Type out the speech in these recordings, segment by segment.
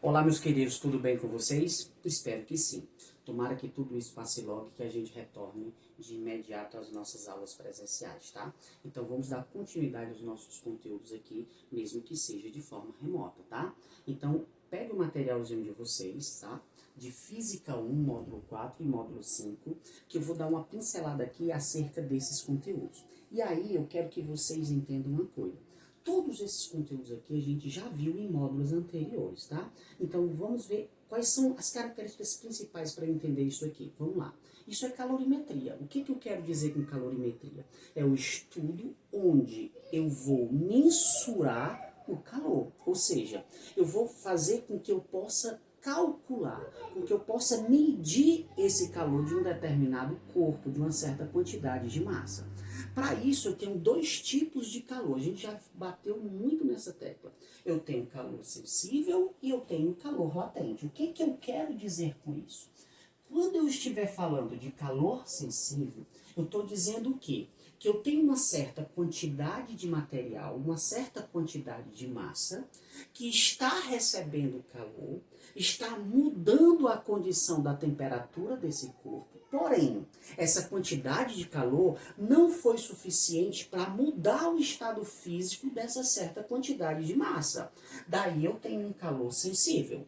Olá, meus queridos, tudo bem com vocês? Espero que sim. Tomara que tudo isso passe logo e que a gente retorne de imediato às nossas aulas presenciais, tá? Então vamos dar continuidade aos nossos conteúdos aqui, mesmo que seja de forma remota, tá? Então pegue o materialzinho de vocês, tá? De Física 1, módulo 4 e módulo 5, que eu vou dar uma pincelada aqui acerca desses conteúdos. E aí eu quero que vocês entendam uma coisa. Todos esses conteúdos aqui a gente já viu em módulos anteriores, tá? Então vamos ver quais são as características principais para entender isso aqui. Vamos lá. Isso é calorimetria. O que eu quero dizer com calorimetria? É o estudo onde eu vou mensurar o calor. Ou seja, eu vou fazer com que eu possa calcular, com que eu possa medir esse calor de um determinado corpo, de uma certa quantidade de massa. Para isso, eu tenho dois tipos de calor. A gente já bateu muito nessa tecla. Eu tenho calor sensível e eu tenho calor latente. O que eu quero dizer com isso? Quando eu estiver falando de calor sensível, eu estou dizendo o quê? Que eu tenho uma certa quantidade de material, uma certa quantidade de massa, que está recebendo calor, está mudando a condição da temperatura desse corpo. Porém, essa quantidade de calor não foi suficiente para mudar o estado físico dessa certa quantidade de massa. Daí eu tenho um calor sensível.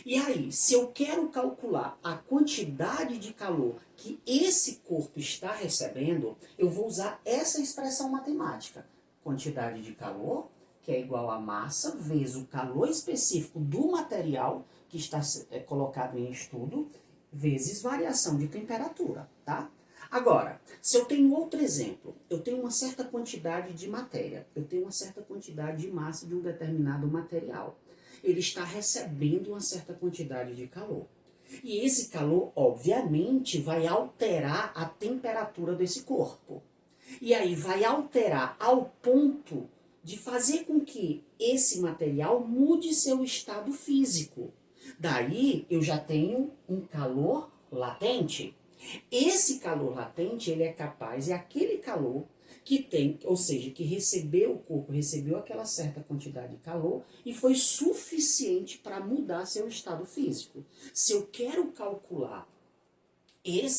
E aí, se eu quero calcular a quantidade de calor que esse corpo está recebendo, eu vou usar essa expressão matemática. Quantidade de calor, que é igual a massa, vezes o calor específico do material que está colocado em estudo, vezes variação de temperatura, tá? Agora, se eu tenho outro exemplo, eu tenho uma certa quantidade de matéria, eu tenho uma certa quantidade de massa de um determinado material. Ele está recebendo uma certa quantidade de calor. E esse calor, obviamente, vai alterar a temperatura desse corpo. E aí vai alterar ao ponto de fazer com que esse material mude seu estado físico. Daí eu já tenho um calor latente. Esse calor latente, ele é capaz, é aquele calor que tem, ou seja, que recebeu, o corpo recebeu aquela certa quantidade de calor e foi suficiente para mudar seu estado físico. Se eu quero calcular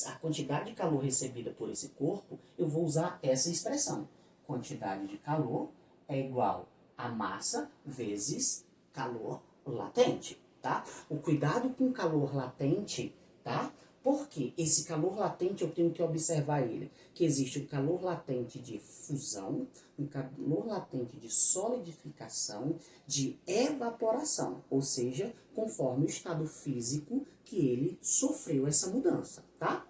a quantidade de calor recebida por esse corpo, eu vou usar essa expressão. Quantidade de calor é igual a massa vezes calor latente, tá? O cuidado com calor latente, tá? Porque esse calor latente eu tenho que observar ele, que existe um calor latente de fusão, um calor latente de solidificação, de evaporação, ou seja, conforme o estado físico que ele sofreu essa mudança, tá?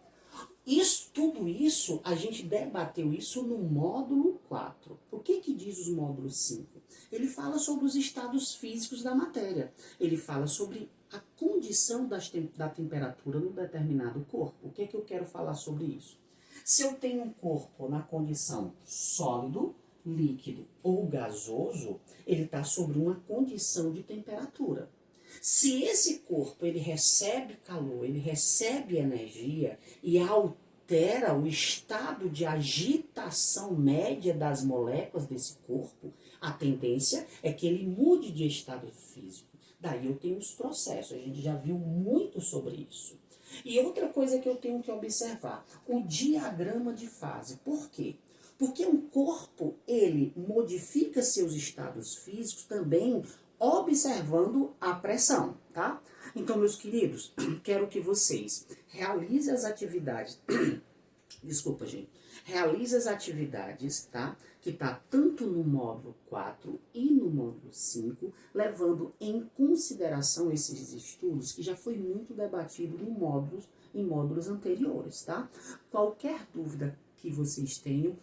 Tudo isso, a gente debateu isso no módulo 4. O que diz os módulos 5? Ele fala sobre os estados físicos da matéria. Ele fala sobre a condição da temperatura no determinado corpo. O que eu quero falar sobre isso? Se eu tenho um corpo na condição sólido, líquido ou gasoso, ele está sobre uma condição de temperatura. Se esse corpo ele recebe calor, ele recebe energia e altera o estado de agitação média das moléculas desse corpo, a tendência é que ele mude de estado físico. Daí eu tenho os processos, a gente já viu muito sobre isso. E outra coisa que eu tenho que observar, o diagrama de fase. Por quê? Porque um corpo, ele modifica seus estados físicos também observando a pressão, tá? Então, meus queridos, quero que vocês realizem as atividades. Desculpa, gente. Realize as atividades, tá? Que tá tanto no módulo 4 e no módulo 5, levando em consideração esses estudos que já foi muito debatido em módulos anteriores, tá? Qualquer dúvida que vocês tenham,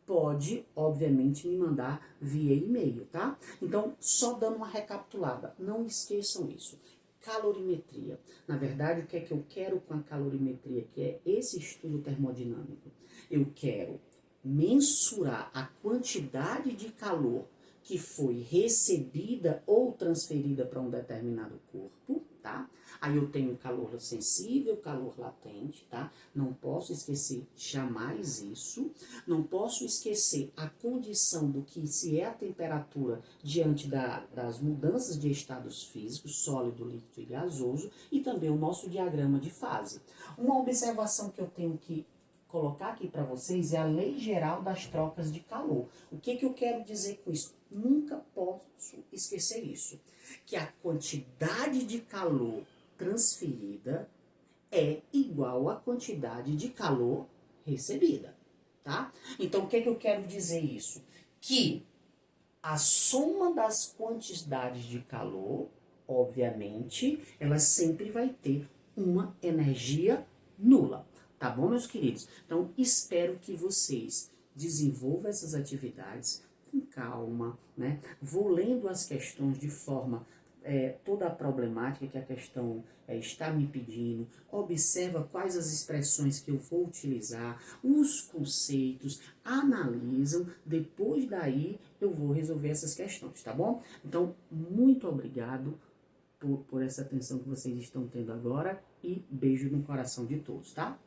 pode, obviamente, me mandar via e-mail, tá? Então, só dando uma recapitulada, não esqueçam isso. Calorimetria. Na verdade, o que é que eu quero com a calorimetria, que é esse estudo termodinâmico? Eu quero mensurar a quantidade de calor que foi recebida ou transferida para um determinado corpo, tá? Aí eu tenho calor sensível, calor latente, tá? Não posso esquecer jamais isso. Não posso esquecer a condição do que se é a temperatura diante das mudanças de estados físicos, sólido, líquido e gasoso, e também o nosso diagrama de fase. Uma observação que eu tenho que colocar aqui para vocês é a lei geral das trocas de calor. O que eu quero dizer com isso? Nunca posso esquecer isso, que a quantidade de calor transferida é igual à quantidade de calor recebida, tá? Então, o que eu quero dizer isso? Que a soma das quantidades de calor, obviamente, ela sempre vai ter uma energia nula, tá bom, meus queridos? Então, espero que vocês desenvolvam essas atividades com calma, né? Vou lendo as questões de forma toda a problemática que a questão está me pedindo, observa quais as expressões que eu vou utilizar, os conceitos, analisam, depois daí eu vou resolver essas questões, tá bom? Então, muito obrigado por essa atenção que vocês estão tendo agora e beijo no coração de todos, tá?